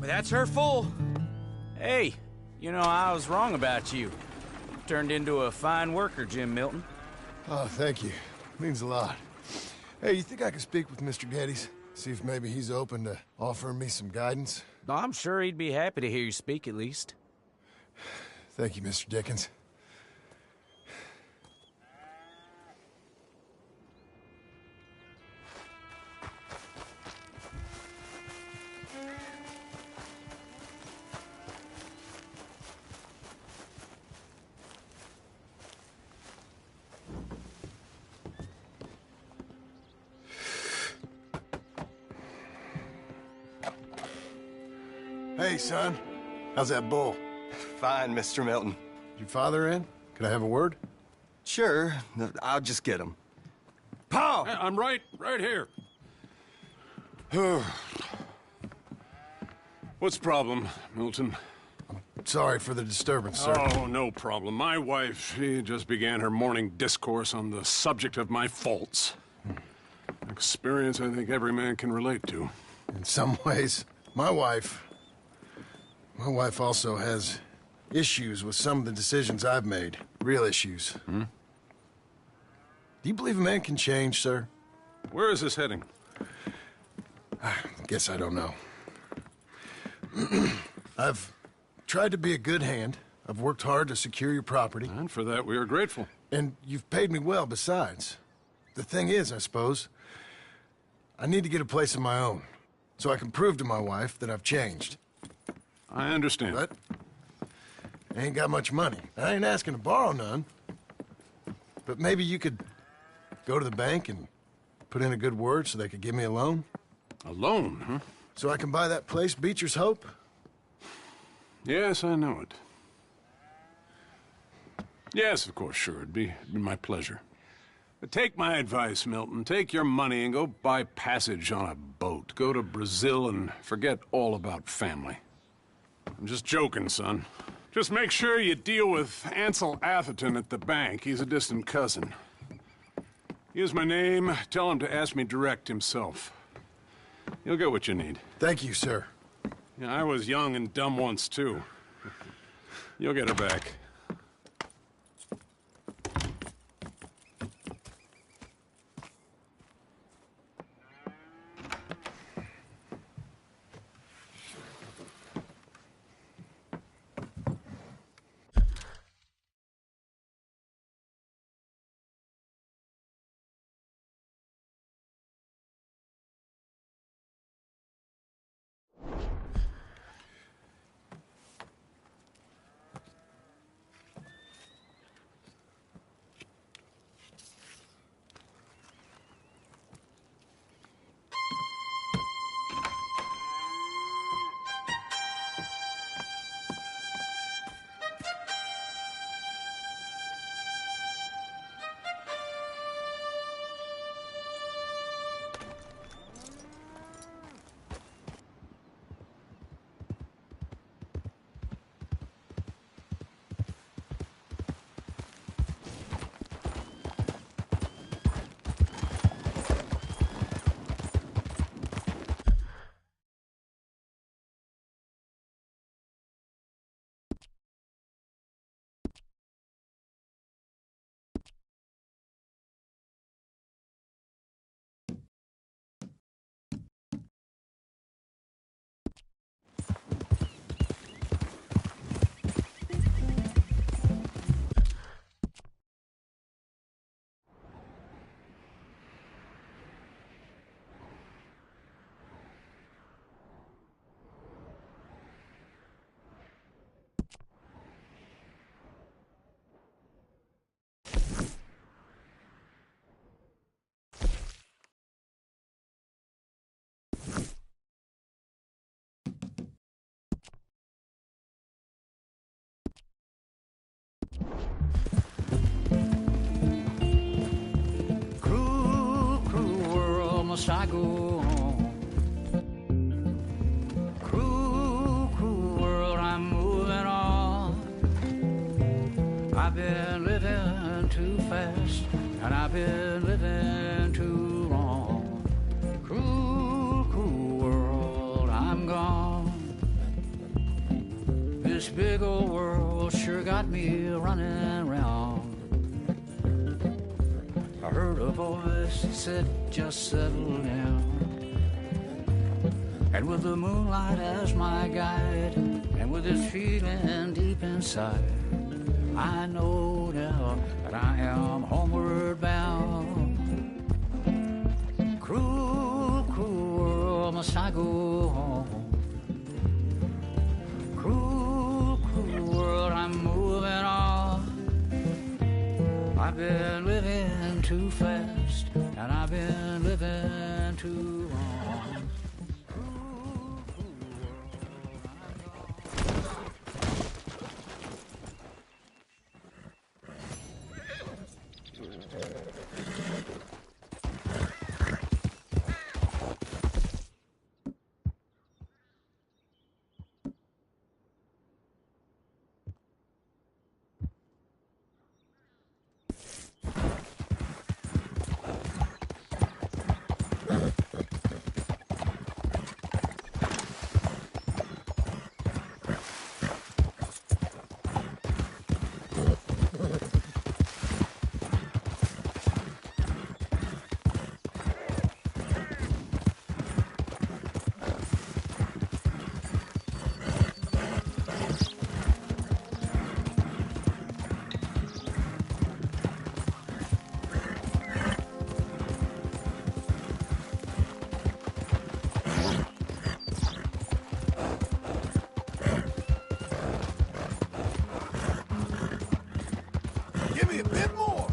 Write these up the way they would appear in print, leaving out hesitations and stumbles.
That's her full. Hey, you know, I was wrong about you. Turned into a fine worker, Jim Milton. Oh, thank you. Means a lot. Hey, you think I could speak with Mr. Geddes? See if maybe he's open to offering me some guidance? I'm sure he'd be happy to hear you speak, at least. Thank you, Mr. Dickens. Hey, son. How's that bull? Fine, Mr. Milton. Is your father in? Could I have a word? Sure, I'll just get him. Paul! I'm right here. What's the problem, Milton? Sorry for the disturbance, sir. Oh, no problem. My wife, she just began her morning discourse on the subject of my faults. Experience I think every man can relate to. In some ways, my wife also has issues with some of the decisions I've made. Real issues. Hmm? Do you believe a man can change, sir? Where is this heading? I guess I don't know. I've tried to be a good hand. I've worked hard to secure your property. And for that, we are grateful. And you've paid me well besides. The thing is, I suppose, I need to get a place of my own, so I can prove to my wife that I've changed. I understand. But I ain't got much money. I ain't asking to borrow none. But maybe you could go to the bank and put in a good word so they could give me a loan? A loan, huh? So I can buy that place, Beecher's Hope? Yes, I know it. Yes, of course, sure. It'd be my pleasure. But take my advice, Milton. Take your money and go buy passage on a boat. Go to Brazil and forget all about family. I'm just joking, son. Just make sure you deal with Ansel Atherton at the bank. He's a distant cousin. Use my name. Tell him to ask me direct himself. You'll get what you need. Thank you, sir. Yeah, I was young and dumb once, too. You'll get her back. I've been living too fast, and I've been living too long. Cruel, cruel world, I'm gone. This big old world sure got me running round. I heard a voice that said, just settle down. And with the moonlight as my guide, and with this feeling deep inside, I know now that I am homeward bound. Cruel, cruel world, must I go home? Cruel, cruel world, I'm moving on. I've been living too fast, and I've been living too long. Give me a bit more.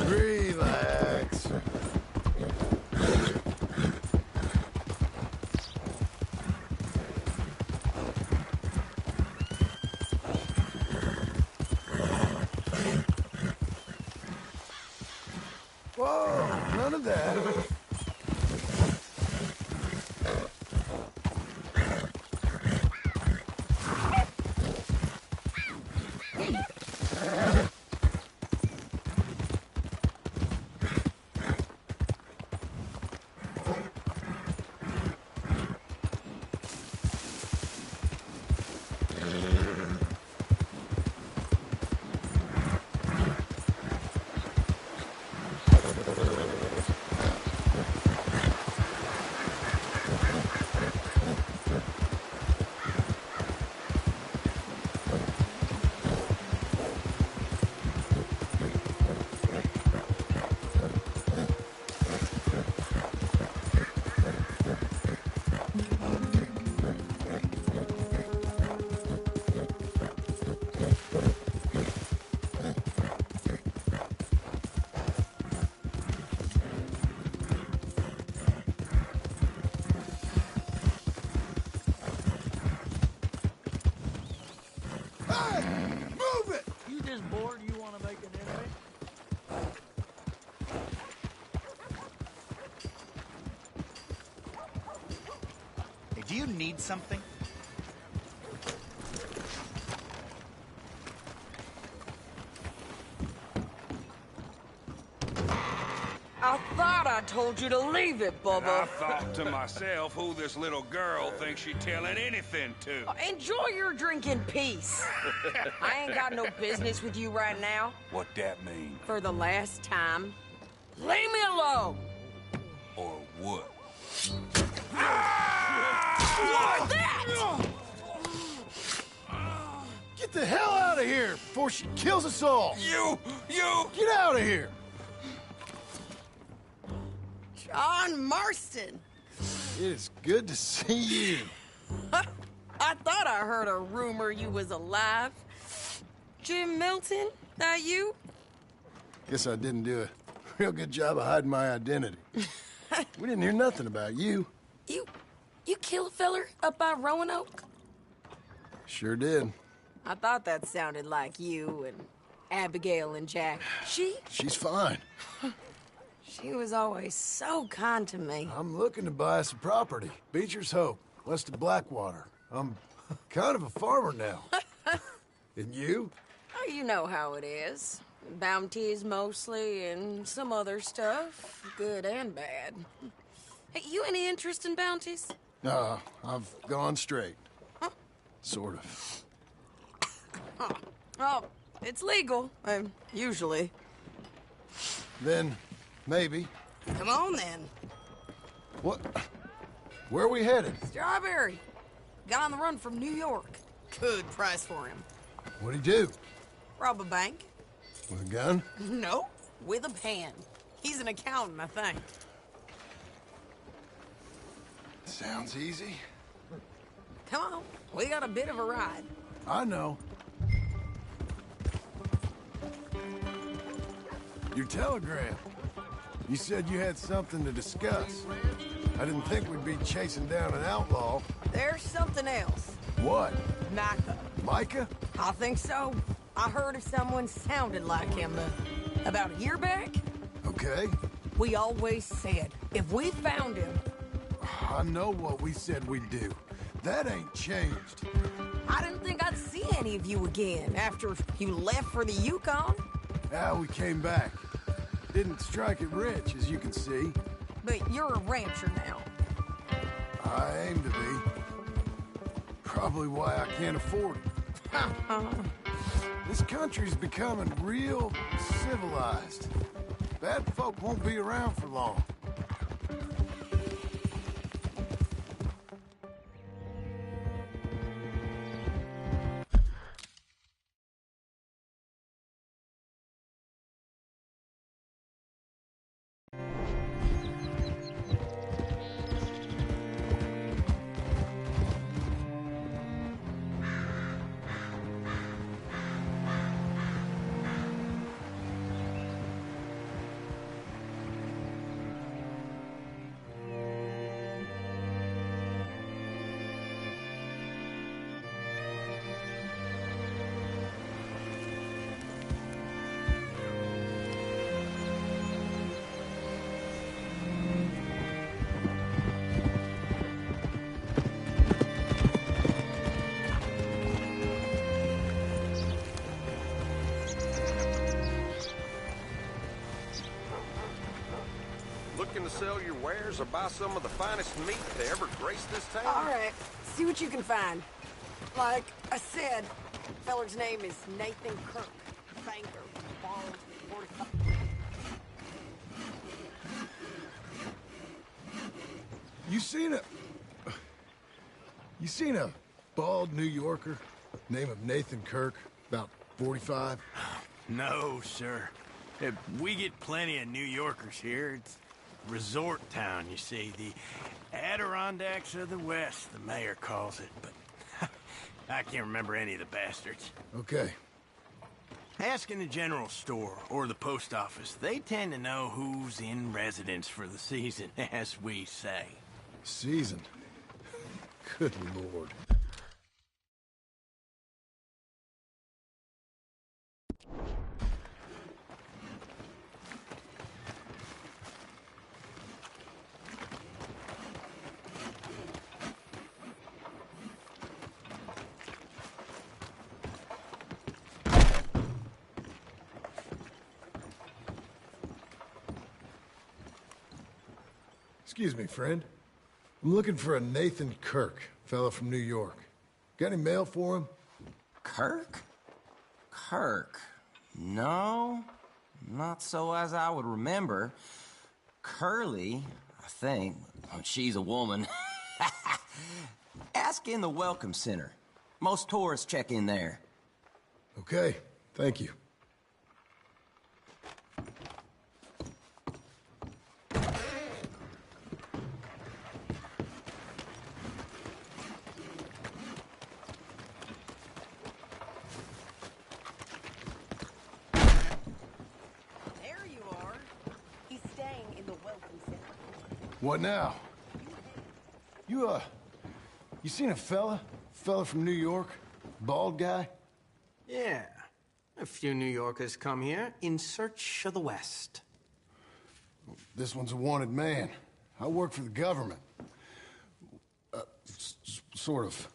Relax. Whoa, none of that. Do you need something? I thought I told you to leave it, And I Bubba. thought to myself who this little girl thinks she telling anything to. Enjoy your drink in peace. I ain't got no business with you right now. What that mean? For the last time, leave me alone. Or what? What's that? Get the hell out of here before she kills us all! You! Get out of here! John Marston. It is good to see you. I thought I heard a rumor you was alive. Jim Milton, that you? Guess I didn't do a real good job of hiding my identity. We didn't hear nothing about you. You kill a feller up by Roanoke? Sure did. I thought that sounded like you and Abigail and Jack. She's fine. She was always so kind to me. I'm looking to buy some property. Beecher's Hope, west of Blackwater. I'm kind of a farmer now. And you? Oh, you know how it is. Bounties mostly, and some other stuff, good and bad. Hey, you any interest in bounties? No, I've gone straight. Sort of. Oh, it's legal, usually. Then, maybe. Come on, then. What? Where are we headed? Strawberry. Guy on the run from New York. Good price for him. What'd he do? Rob a bank? With a gun? No, with a pen. He's an accountant, I think. Sounds easy. Come on, we got a bit of a ride. I know. Your telegram. You said you had something to discuss. I didn't think we'd be chasing down an outlaw. There's something else. What? Micah. Micah? I think so. I heard of someone sounded like him about a year back. Okay. We always said, if we found him... I know what we said we'd do. That ain't changed. I didn't think I'd see any of you again after you left for the Yukon. We came back. Didn't strike it rich, as you can see. But you're a rancher now. I aim to be. Probably why I can't afford it. This country's becoming real civilized. Bad folk won't be around for long. Looking to sell your wares or buy some of the finest meat to ever grace this town? All right, see what you can find. Like I said, feller's name is Nathan Kirk. Banker, bald, 45. You seen a bald New Yorker, name of Nathan Kirk, about 45? No, sir. We get plenty of New Yorkers here. It's a resort town, you see. The Adirondacks of the West, the mayor calls it. But I can't remember any of the bastards. Okay. Ask in the general store or the post office. They tend to know who's in residence for the season, as we say. Season. Good Lord. Excuse me, friend. I'm looking for a Nathan Kirk, fella from New York. Got any mail for him? Kirk? Kirk? No, not so as I would remember. Curly, I think. She's a woman. Ask in the Welcome Center. Most tourists check in there. Okay, thank you. What now? You seen a fella? Fella from New York? Bald guy? Yeah. A few New Yorkers come here in search of the West. This one's a wanted man. I work for the government. Sort of.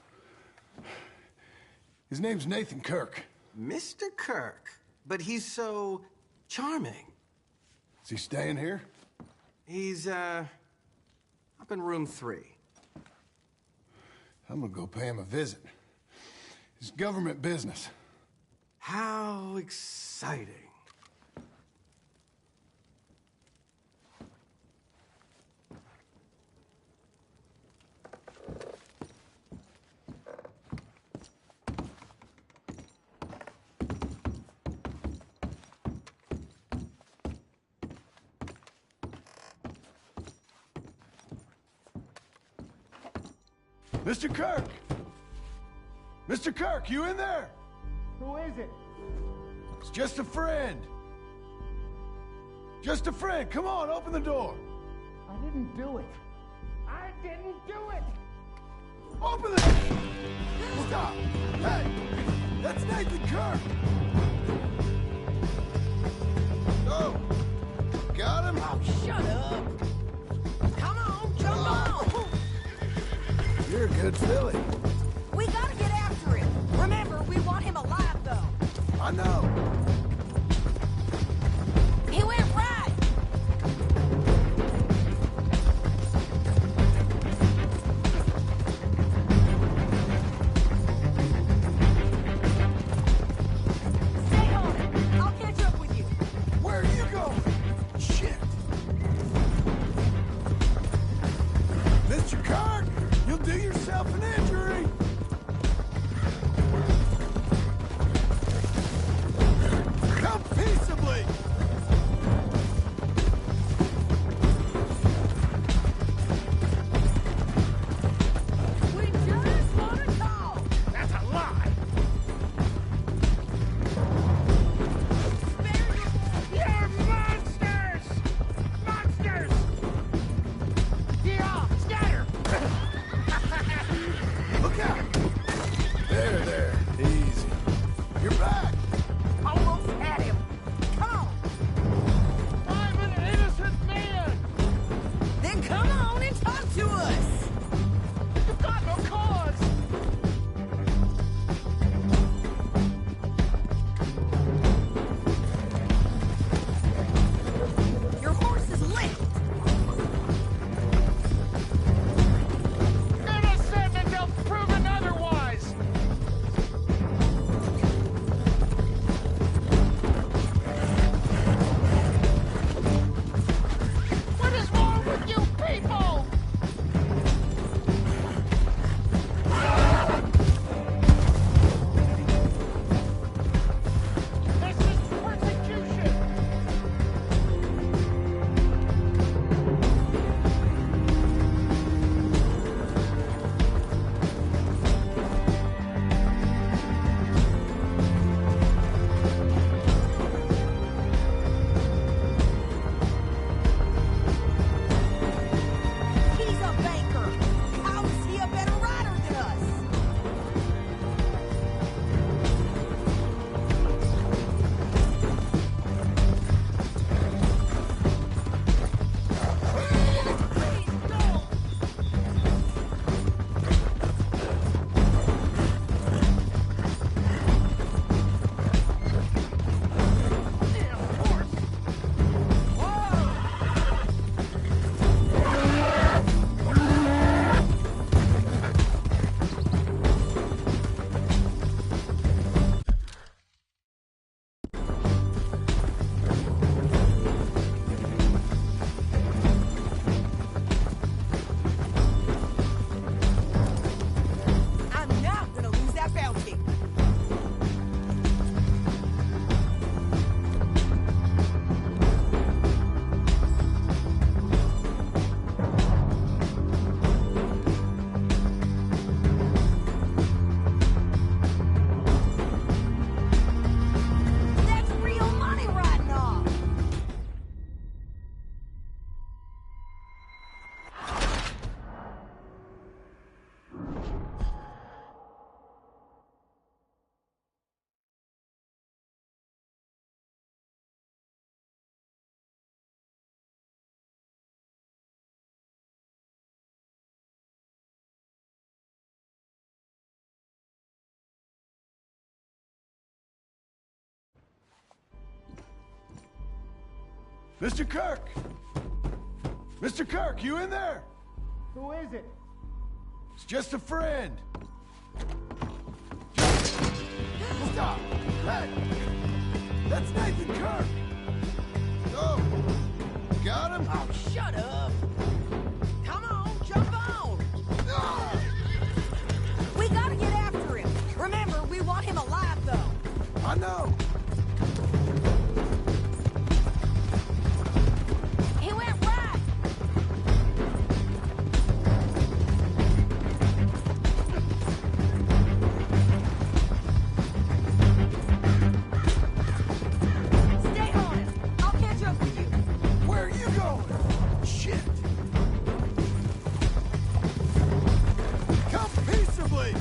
His name's Nathan Kirk. Mr. Kirk? But he's so charming. Is he staying here? He's, up in room 3. I'm gonna go pay him a visit. It's government business. How exciting. Mr. Kirk! Mr. Kirk, you in there? Who is it? It's just a friend. Just a friend. Come on, open the door. I didn't do it. I didn't do it! Open the... Stop! Hey! That's Nathan Kirk! Oh! Got him? Oh, shut up! Come on, jump on! You're a good filly. We gotta get after him. Remember, we want him alive, though. I know. He went right. Stay on it. I'll catch up with you. Where are you going? Shit. Mr. Kirk, you'll do yourself an injury. Mr. Kirk! Mr. Kirk, you in there? Who is it? It's just a friend. Stop! Hey! That's Nathan Kirk! Oh! Got him? Oh, shut up! Come on, jump on! Ah! We gotta get after him. Remember, we want him alive, though. I know! He went right! Stay on him. I'll catch up with you. Where are you going? Shit! Come peaceably!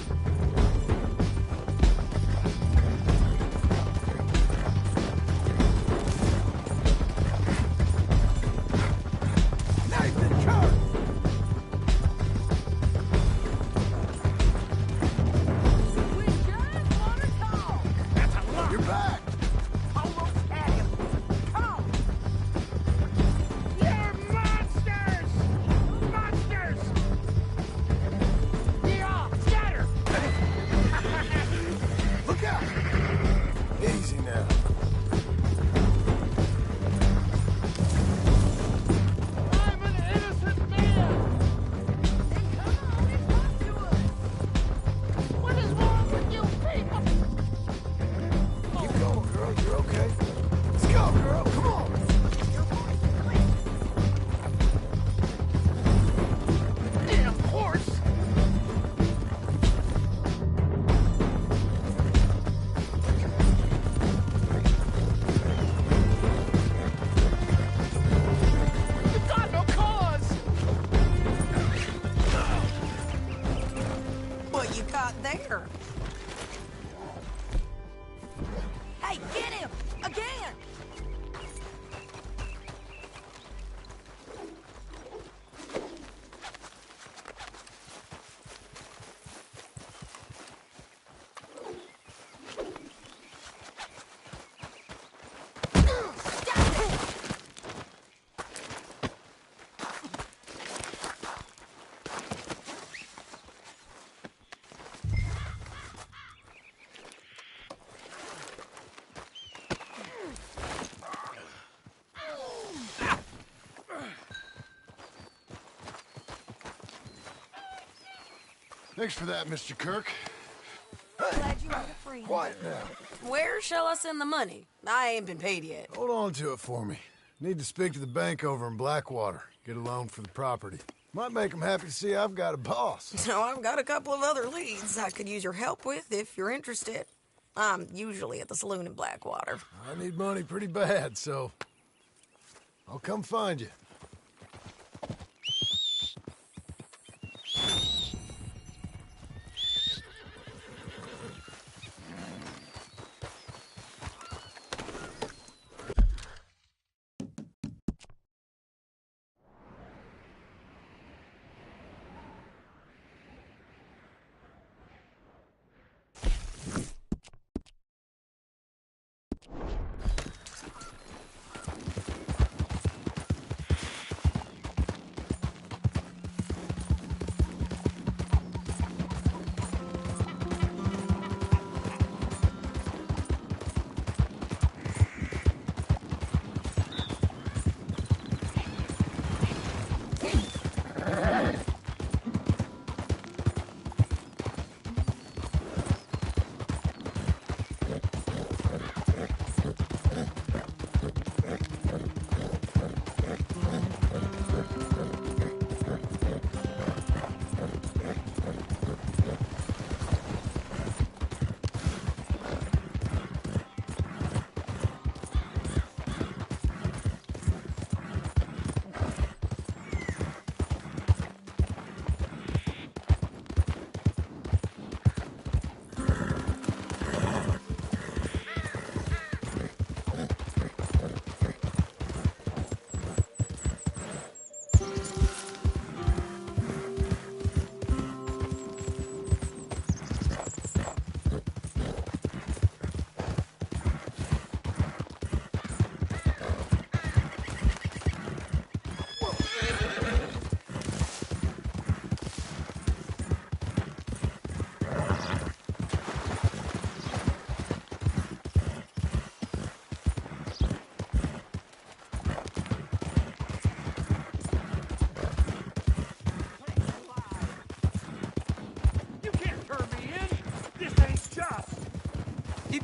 Nathan Kirk! We just wanna talk. That's a lot. You're back! Almost had him. Come on. You're monsters! Monsters! Yeah, scatter! Look out! Easy now. I'm an innocent man! Then come on and talk to us. What is wrong with you people? Keep going, girl. You're okay. Let's go, girl. Come on. Damn horse! You got no cause! What you got there? Hey, get him! Again! Thanks for that, Mr. Kirk. Glad you had a friend. Quiet now. Where shall I send the money? I ain't been paid yet. Hold on to it for me. Need to speak to the bank over in Blackwater. Get a loan for the property. Might make them happy to see I've got a boss. So I've got a couple of other leads I could use your help with if you're interested. I'm usually at the saloon in Blackwater. I need money pretty bad, so I'll come find you.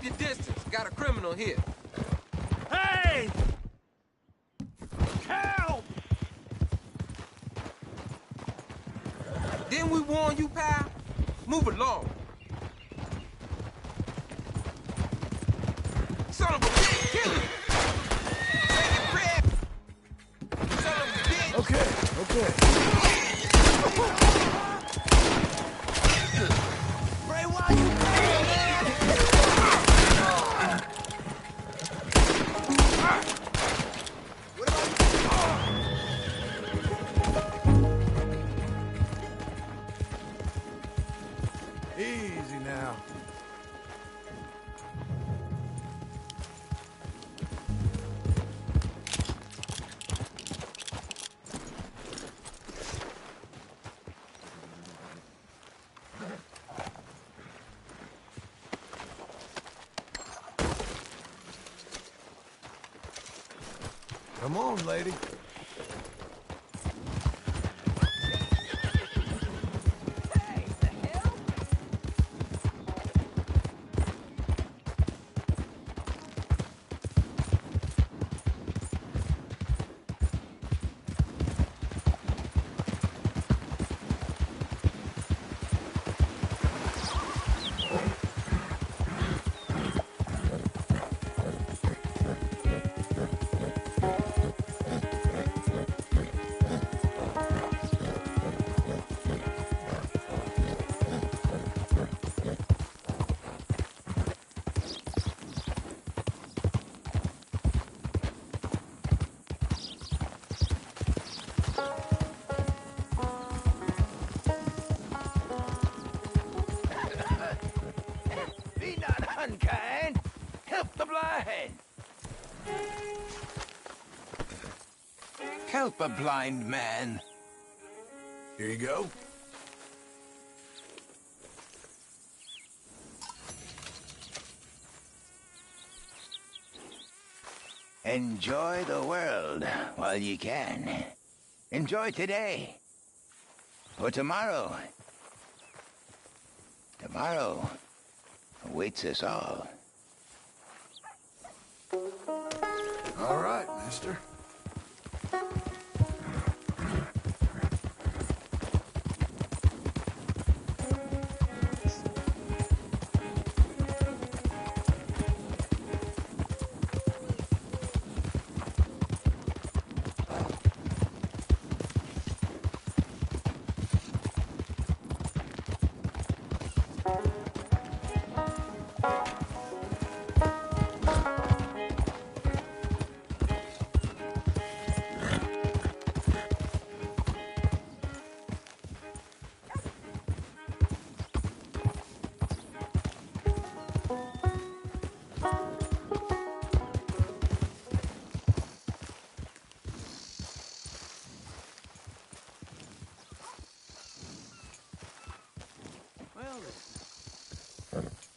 your distance. Got a criminal here. Hey! Help! Didn't we warn you, pal? Move along. Son of a bitch, kill him! Take it, Fred! Son of a bitch! Okay. Ray, why you Easy now. Come on, lady. Be not unkind. Help the blind. Help a blind man. Here you go. Enjoy the world while you can. Enjoy today. For tomorrow. Tomorrow awaits us all. All right, mister.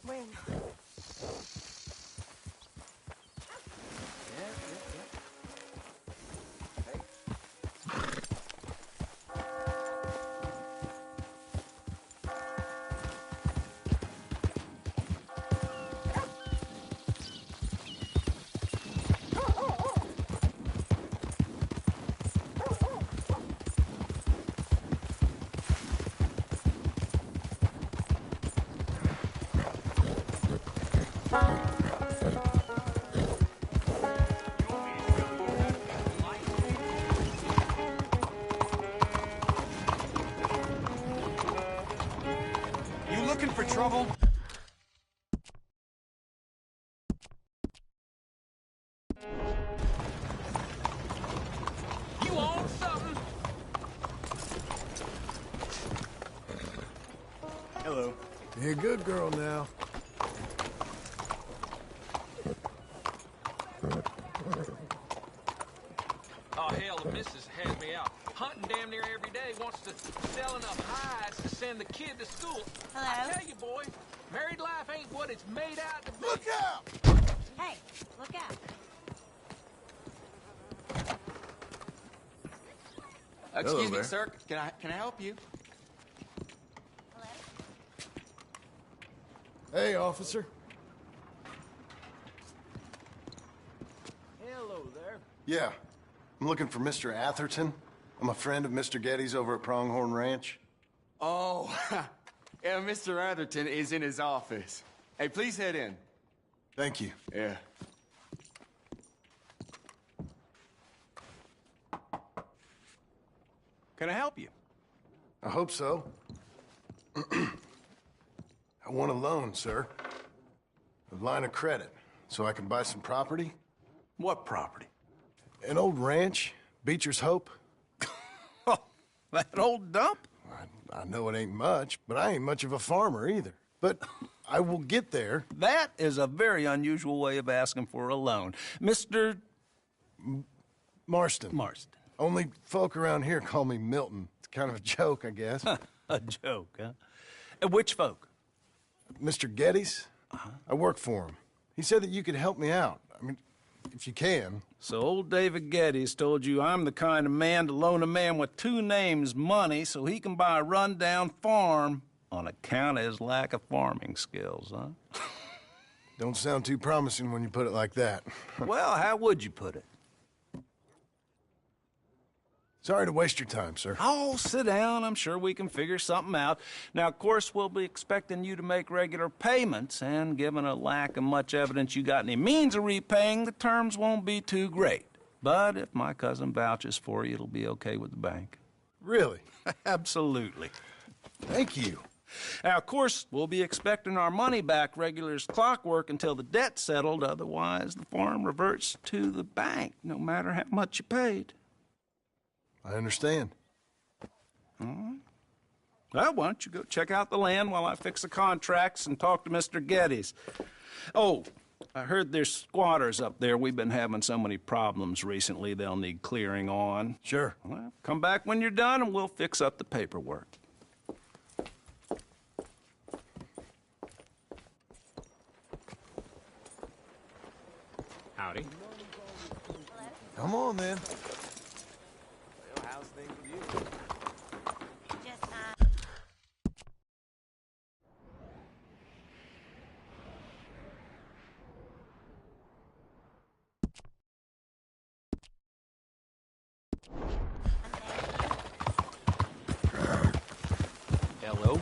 Bueno. You looking for trouble? You on something? Hello. You're a good girl now. Oh, hell, the missus has me out. Hunting damn near every day, wants to sell enough hides to send the kid to school. Hello? I tell you, boy, married life ain't what it's made out to be. Look out! Hey, look out. Excuse me, sir. Can I help you? Hey, officer. Hello there. Yeah. I'm looking for Mr. Atherton. I'm a friend of Mr. Getty's over at Pronghorn Ranch. Oh, yeah, Mr. Atherton is in his office. Hey, please head in. Thank you. Yeah. Can I help you? I hope so. I want a loan, sir. A line of credit, so I can buy some property. What property? An old ranch, Beecher's Hope. That old dump? I know it ain't much, but I ain't much of a farmer either. But I will get there. That is a very unusual way of asking for a loan. Mr. Marston. Marston. Only folk around here call me Milton. It's kind of a joke, I guess. A joke, huh? Which folk? Mr. Getty's. I work for him. He said that you could help me out. I mean, if you can. So old David Getty's told you I'm the kind of man to loan a man with two names money so he can buy a rundown farm on account of his lack of farming skills, huh? Don't sound too promising when you put it like that. Well, how would you put it? Sorry to waste your time, sir. Oh, sit down. I'm sure we can figure something out. Now, of course, we'll be expecting you to make regular payments, and given a lack of much evidence you got any means of repaying, the terms won't be too great. But if my cousin vouches for you, it'll be okay with the bank. Really? Absolutely. Thank you. Now, of course, we'll be expecting our money back regular as clockwork until the debt's settled. Otherwise, the farm reverts to the bank, no matter how much you paid. I understand. All right. Well, why don't you go check out the land while I fix the contracts and talk to Mr. Getty's. Oh, I heard there's squatters up there. We've been having so many problems recently, they'll need clearing on. Sure. Well, come back when you're done and we'll fix up the paperwork. Howdy. Come on, then. How's things with you? Hello?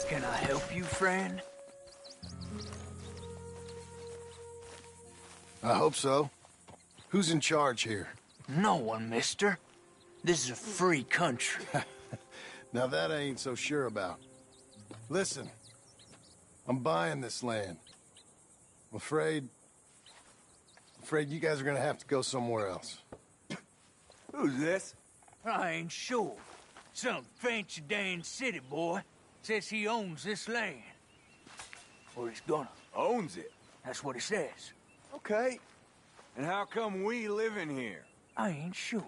Can I help you, friend? I hope so. Who's in charge here? No one, mister. This is a free country. Now that I ain't so sure about. Listen, I'm buying this land. I'm afraid you guys are gonna have to go somewhere else. Who's this? I ain't sure. Some fancy Dan city boy says he owns this land. Or he's gonna. Owns it? That's what he says. Okay. And how come we live in here? I ain't sure.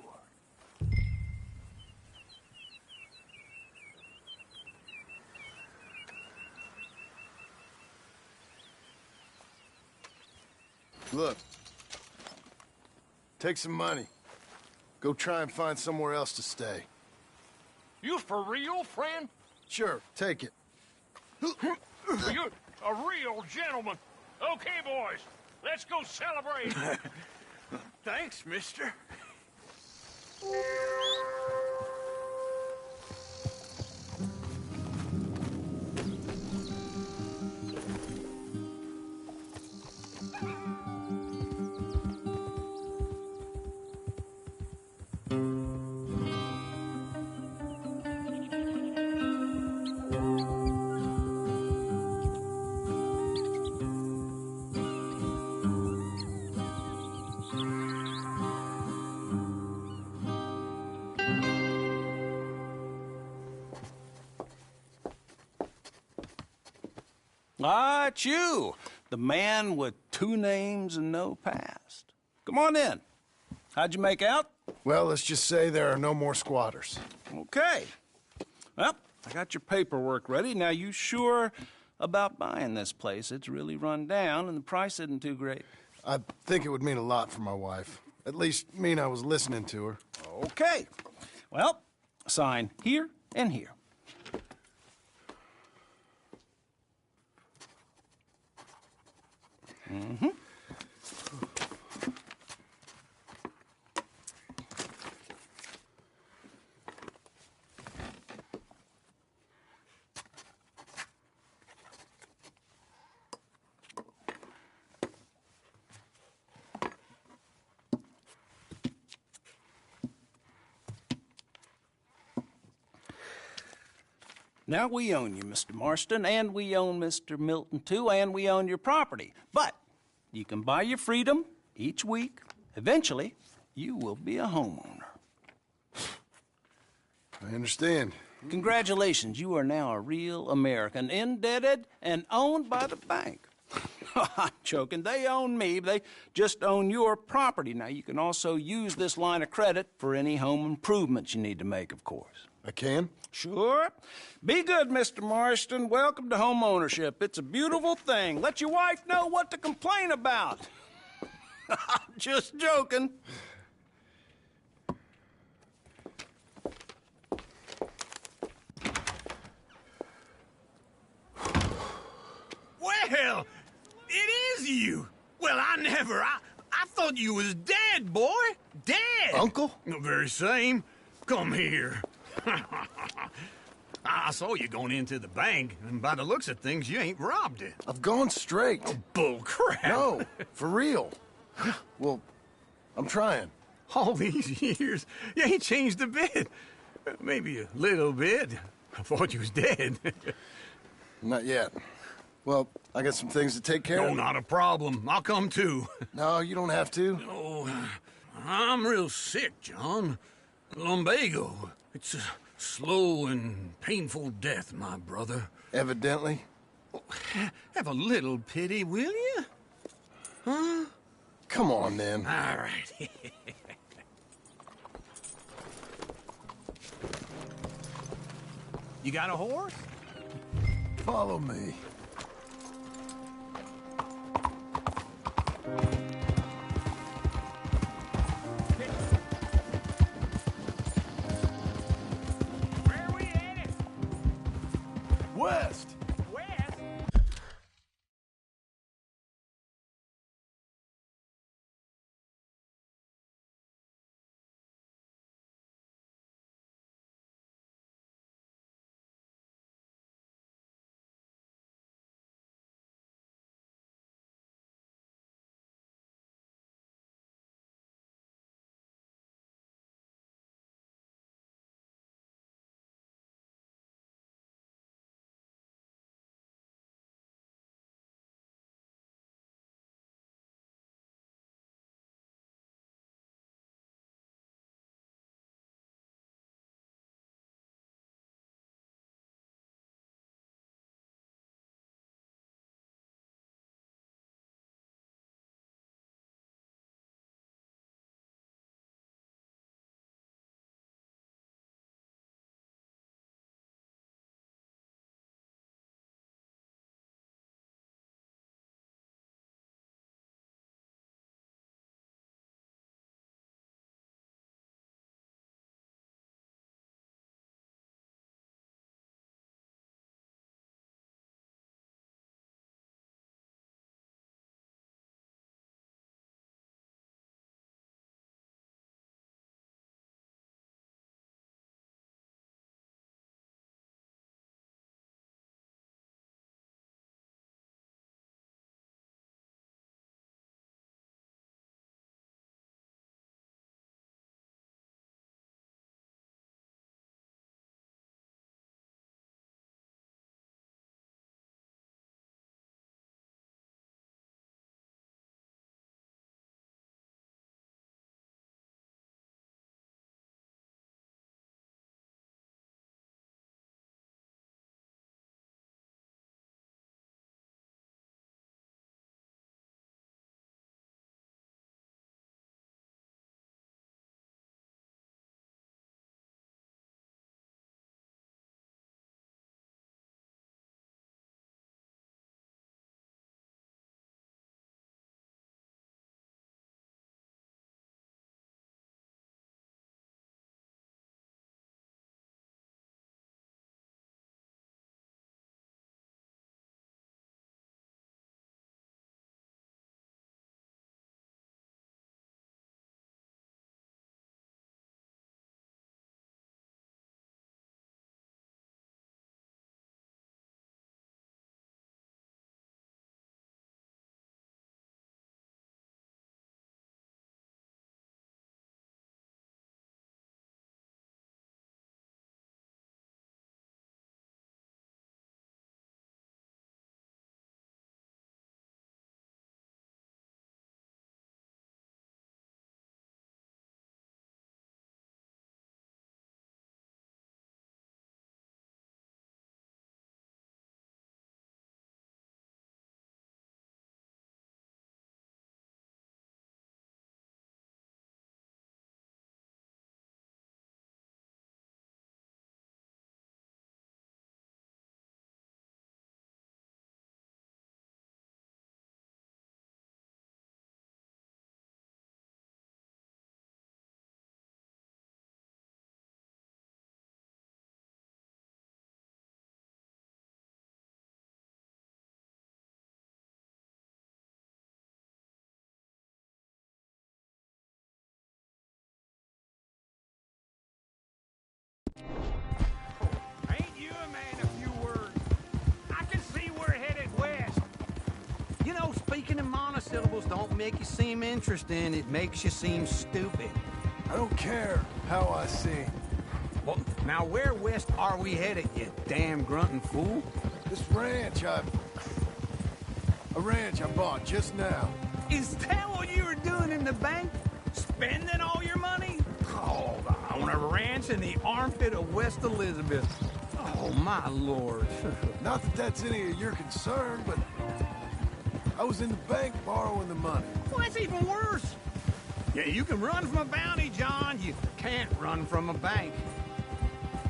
Look. Take some money. Go try and find somewhere else to stay. You for real, friend? Sure, take it. You're a real gentleman. Okay, boys, let's go celebrate. Thanks, mister. Ah, it's you, the man with 2 names and no past. Come on in. How'd you make out? Well, let's just say there are no more squatters. Okay. Well, I got your paperwork ready. Now, you sure about buying this place? It's really run down, and the price isn't too great. I think it would mean a lot for my wife. At least mean I was listening to her. Okay. Well, sign here and here. Mm-hmm. Now, we own you, Mr. Marston, and we own Mr. Milton, too, and we own your property. But you can buy your freedom each week. Eventually, you will be a homeowner. I understand. Congratulations, you are now a real American, indebted and owned by the bank. I'm joking. They own me. They just own your property. Now, you can also use this line of credit for any home improvements you need to make, of course. I can? Sure. Be good, Mr. Marston. Welcome to home ownership. It's a beautiful thing. Let your wife know what to complain about. Just joking. Well, it is you. Well, I thought you was dead, boy. Dead. Uncle? The very same. Come here. I saw you going into the bank, and by the looks of things, you ain't robbed it. I've gone straight. Oh, bull crap. No, for real. Well, I'm trying. All these years, you ain't changed a bit. Maybe a little bit. I thought you was dead. Not yet. Well, I got some things to take care of. No, not a problem. I'll come too. No, you don't have to. No, I'm real sick, John. Lumbago. It's a slow and painful death, my brother. Evidently. Have a little pity, will you? Huh? Come on, then. All right. You got a horse? Follow me. West! syllables don't make you seem interesting. It makes you seem stupid. I don't care how I sing. Well, now where west are we headed, you damn grunting fool? This ranch I bought just now. Is that what you were doing in the bank? Spending all your money? Oh, I own a ranch in the armpit of West Elizabeth. Oh, my lord. Not that that's any of your concern, but I was in the bank borrowing the money. Well, that's even worse. Yeah, you can run from a bounty, John. You can't run from a bank.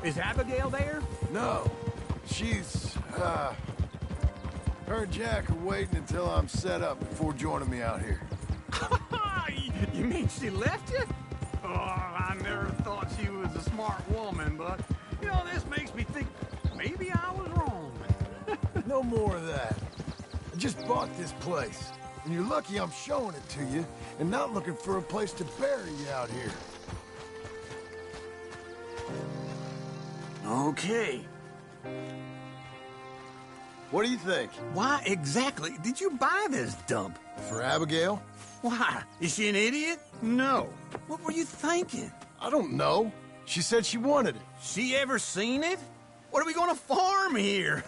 Is Abigail there? No. She's, her and Jack are waiting until I'm set up before joining me out here. You mean she left you? Oh, I never thought she was a smart woman, but, you know, this makes me think maybe I was wrong. No more of that. I just bought this place, and you're lucky I'm showing it to you and not looking for a place to bury you out here. Okay. What do you think? Why exactly did you buy this dump? For Abigail? Why? Is she an idiot? No. What were you thinking? I don't know. She said she wanted it. She ever seen it? What are we gonna farm here?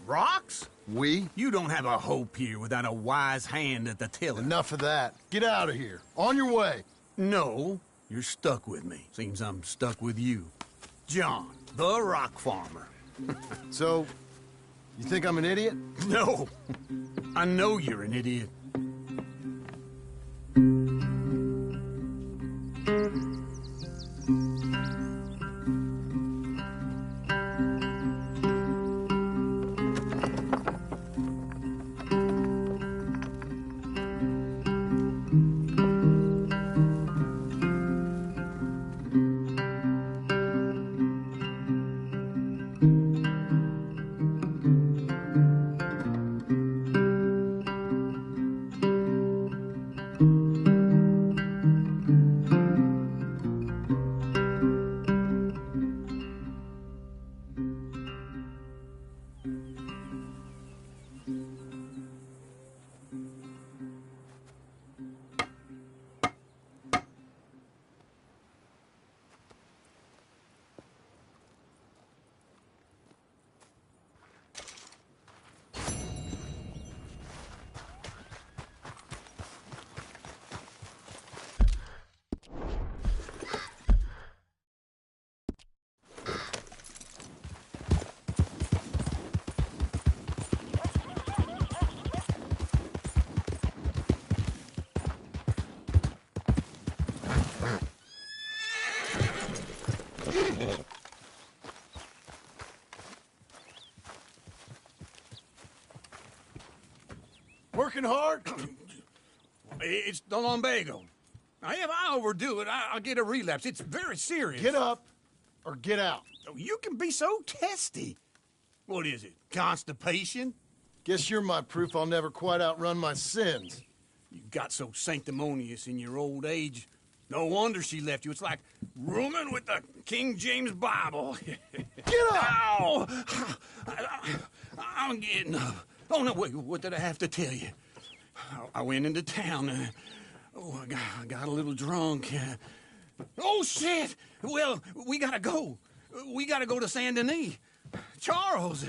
Rocks? We? You don't have a hope here without a wise hand at the tiller. Enough of that. Get out of here. On your way. No, you're stuck with me. Seems I'm stuck with you. John, the rock farmer. So, you think I'm an idiot? No. I know you're an idiot. Working hard? It's the lumbago. Now, if I overdo it, I'll get a relapse. It's very serious. Get up or get out. Oh, you can be so testy. What is it, constipation? Guess you're my proof I'll never quite outrun my sins. You got so sanctimonious in your old age. No wonder she left you. It's like rooming with the King James Bible. Get up! Ow! I'm getting up. Oh, no, wait, what did I have to tell you? I went into town. I got a little drunk. Oh, shit! Well, we gotta go. We gotta go to Saint Denis. Charles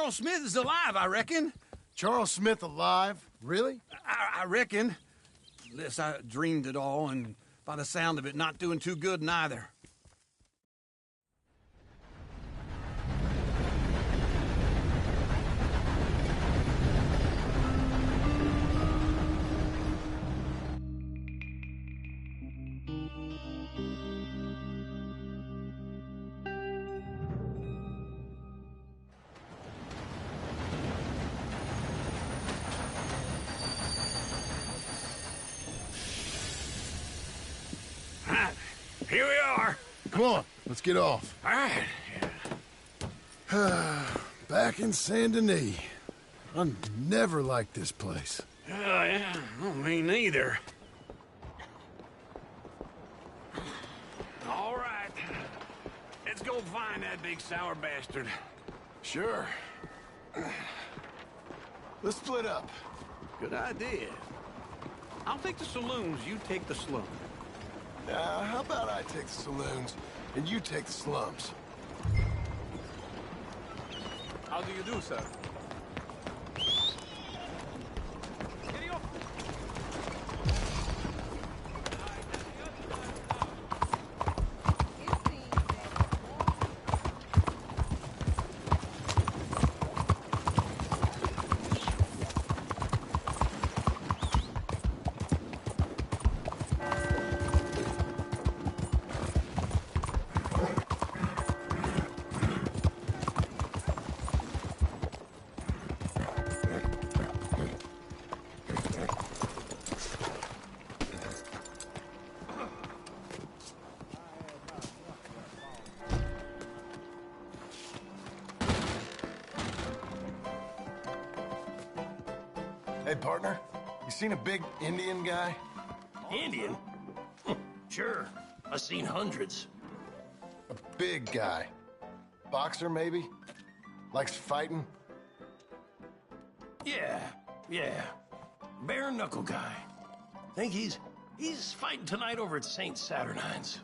Smith is alive, I reckon. Charles Smith alive? Really? I reckon. Unless I dreamed it all, and by the sound of it, not doing too good neither. Here we are. Come on, let's get off. All right. Back in Saint Denis. I never liked this place. Yeah, well, me neither. All right. Let's go find that big sour bastard. Sure. Let's split up. Good idea. I'll take the saloons, you take the slums. How about I take the saloons and you take the slums? How do you do, sir? Hey, partner, you seen a big Indian guy? Indian? Sure. I've seen hundreds. A big guy. Boxer, maybe? Likes fighting? Yeah. Bare knuckle guy. Think he's fighting tonight over at St. Saturnine's.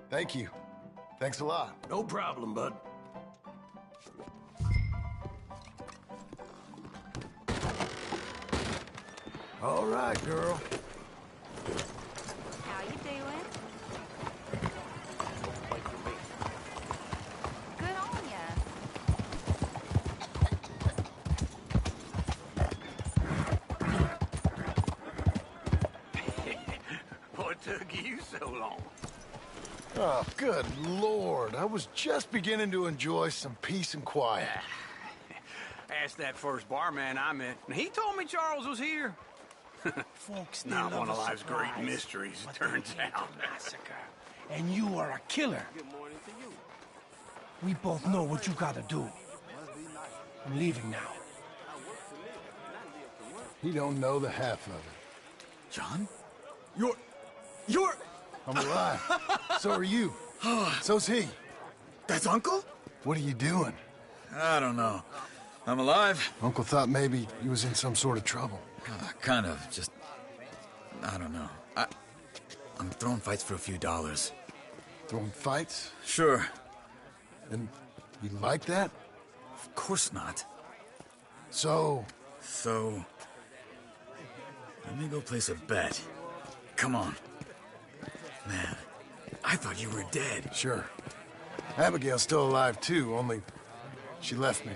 Thank you. Thanks a lot. No problem, bud. All right, girl. How you doing? Good on ya. What took you so long? Oh, good Lord. I was just beginning to enjoy some peace and quiet. Asked that first barman I met, and he told me Charles was here. Folks, not one of life's great mysteries, it turns out. Massacre. And you are a killer. Good morning to you. We both know what you gotta do. I'm leaving now. He don't know the half of it. John? You're... I'm alive. So are you. So's he. That's Uncle? What are you doing? I don't know. I'm alive. Uncle thought maybe he was in some sort of trouble. Kind of. Just... I don't know. I'm throwing fights for a few dollars. Throwing fights? Sure. And you like that? Of course not. So, let me go place a bet. Come on. Man, I thought you were dead. Sure. Abigail's still alive, too, only she left me.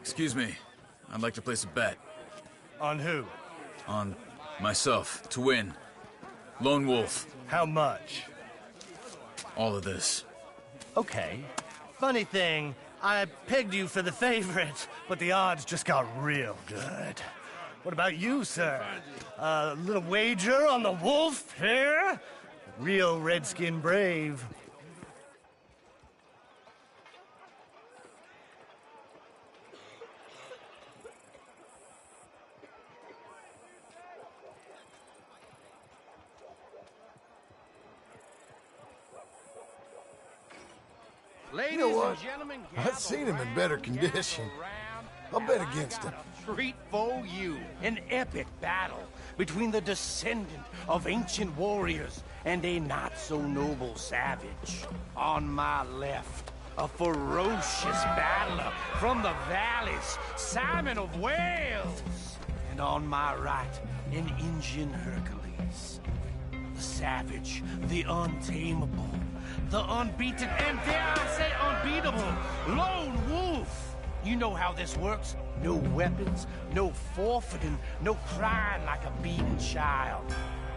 Excuse me. I'd like to place a bet. On who? On myself, to win. Lone Wolf. How much? All of this. Okay. Funny thing, I pegged you for the favorite, but the odds just got real good. What about you, sir? A little wager on the wolf here? Real redskin brave. You know what? I've seen him in better condition. I'll bet against him. Treat for you an epic battle between the descendant of ancient warriors and a not-so-noble savage. On my left, a ferocious battler from the valleys, Simon of Wales. And on my right, an Indian Hercules. The savage, the untamable, the unbeaten, and dare I say unbeatable, Lone Wolf. You know how this works. No weapons, no forfeiting, no crying like a beaten child.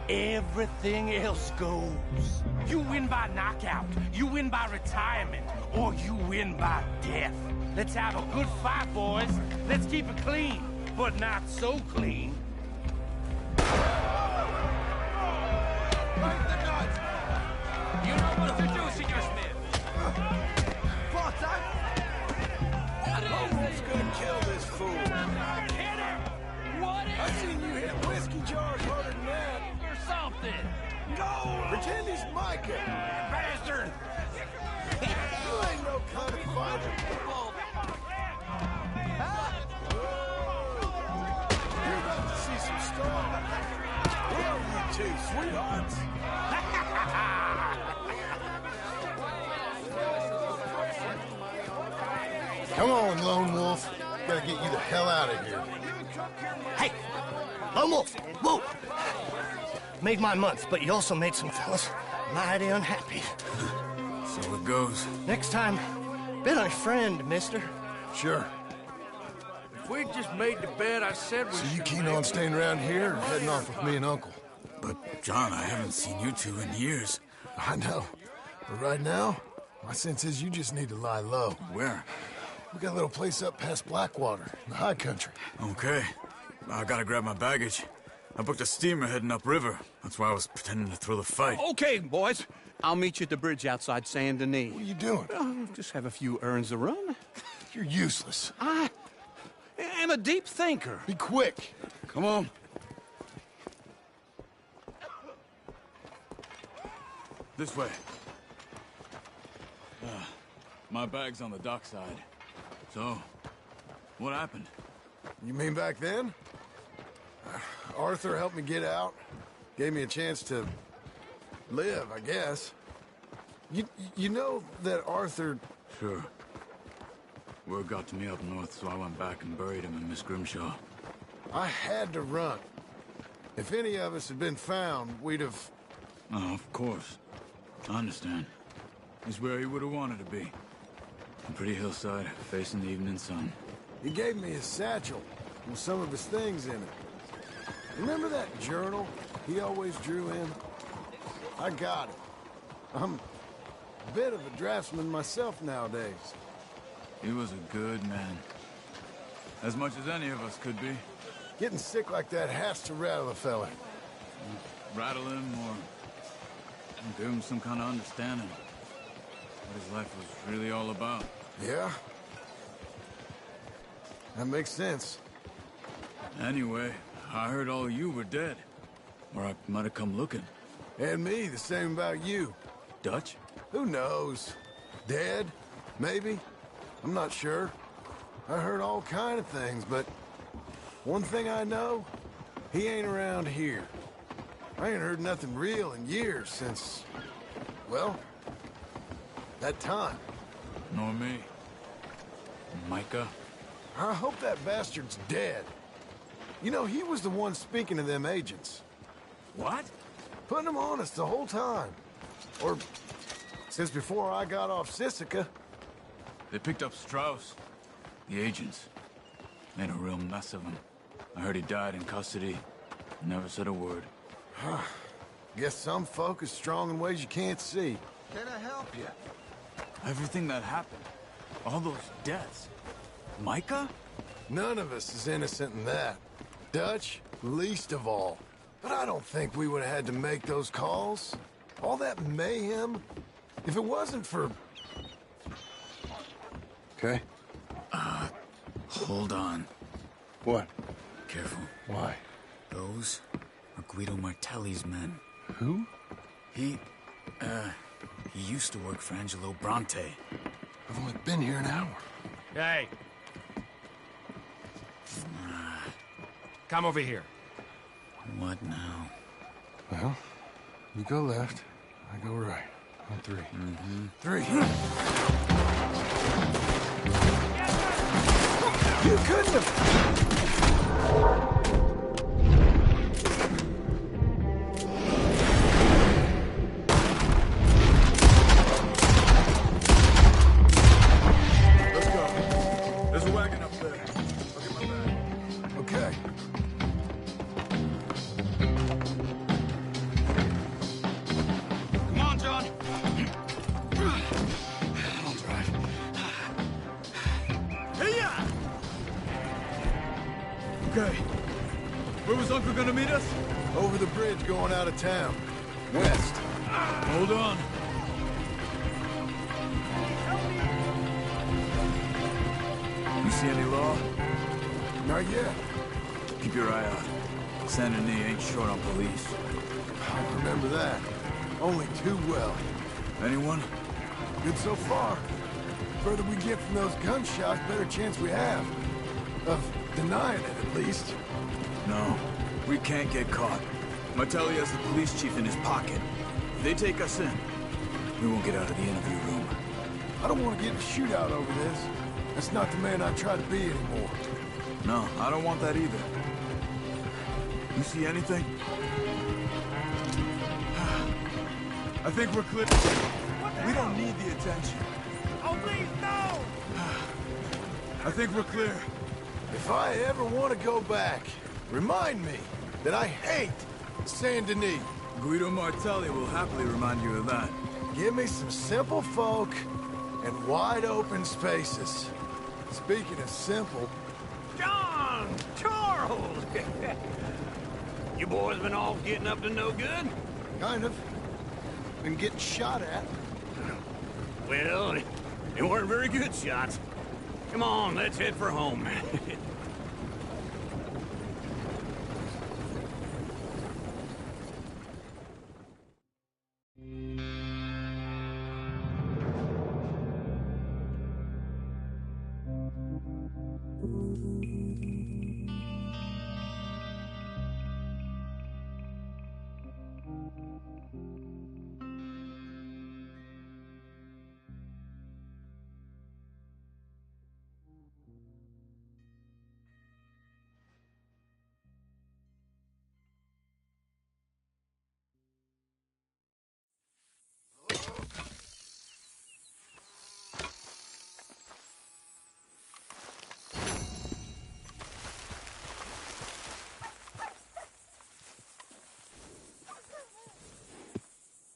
Everything else goes. You win by knockout, you win by retirement, or you win by death. Let's have a good fight, boys. Let's keep it clean, but not so clean. You know what to do, Senor Smith. Who's gonna kill this fool? Hit him! What is I've seen you hit whiskey jars harder than that. or something? Go! Pretend he's Micah. Bastard! You ain't no kind of fighter. You're sweethearts. Come on, Lone Wolf. Gotta get you the hell out of here. Hey! Lone Wolf! Whoa! Made my month, but you also made some fellas mighty unhappy. So it goes. Next time, be my friend, mister. Sure. If we'd just made the bed I said we So you should keen make. on staying around here or heading off with me and Uncle? But, John, I haven't seen you two in years. I know. But right now, my sense is you just need to lie low. Where? We got a little place up past Blackwater, in the high country. Okay. I gotta grab my baggage. I booked a steamer heading upriver. That's why I was pretending to throw the fight. Okay, boys. I'll meet you at the bridge outside Saint Denis. What are you doing? Just have a few errands to run. You're useless. I am a deep thinker. Be quick. Come on. This way. My bag's on the dockside. So, what happened? You mean back then? Arthur helped me get out. Gave me a chance to live, I guess. You know that Arthur... Sure. Word got to me up north, so I went back and buried him in Miss Grimshaw. I had to run. If any of us had been found, we'd have... Oh, of course. I understand. He's where he would have wanted to be. A pretty hillside, facing the evening sun. He gave me his satchel with some of his things in it. Remember that journal he always drew in? I got it. I'm a bit of a draftsman myself nowadays. He was a good man. As much as any of us could be. Getting sick like that has to rattle a fella. Rattle him or give him some kind of understanding. What his life was really all about. Yeah? That makes sense. Anyway, I heard all you were dead. Or I might have come looking. And me, the same about you. Dutch? Who knows? Dead? Maybe? I'm not sure. I heard all kind of things, but one thing I know, he ain't around here. I ain't heard nothing real in years since, well, that time. Nor me. Micah? I hope that bastard's dead. You know, he was the one speaking to them agents. What? Putting them on us the whole time. Or since before I got off Sisika. They picked up Strauss. The agents. Made a real mess of him. I heard he died in custody. Never said a word. Guess some folk is strong in ways you can't see. Can I help you? Everything that happened. All those deaths. Micah? None of us is innocent in that. Dutch, least of all. But I don't think we would have had to make those calls. All that mayhem. If it wasn't for... Okay. Hold on. What? Careful. Why? Those are Guido Martelli's men. Who? He used to work for Angelo Bronte. I've only been here an hour. Hey. Come over here. What now? Well, you go left, I go right. On three. Mm-hmm. Three. You couldn't have... Okay. Where was Uncle gonna meet us? Over the bridge going out of town. West. Hold on. You see any law? Not yet. Keep your eye out. Saint Denis ain't short on police. I remember that. Only too well. Anyone? Good so far. Further we get from those gunshots, better chance we have. Of denying it, at least. No, we can't get caught. Martelli has the police chief in his pocket. If they take us in, we won't get out of the interview room. I don't want to get in a shootout over this. That's not the man I try to be anymore. No, I don't want that either. You see anything? I think we're clear. We don't need the attention. Oh, please, no! I think we're clear. If I ever want to go back, remind me that I hate Saint Denis. Guido Martelli will happily remind you of that. Give me some simple folk and wide open spaces. Speaking of simple... John! Charles! You boys been off getting up to no good? Kind of. Been getting shot at. Well, they weren't very good shots. Come on, let's head for home.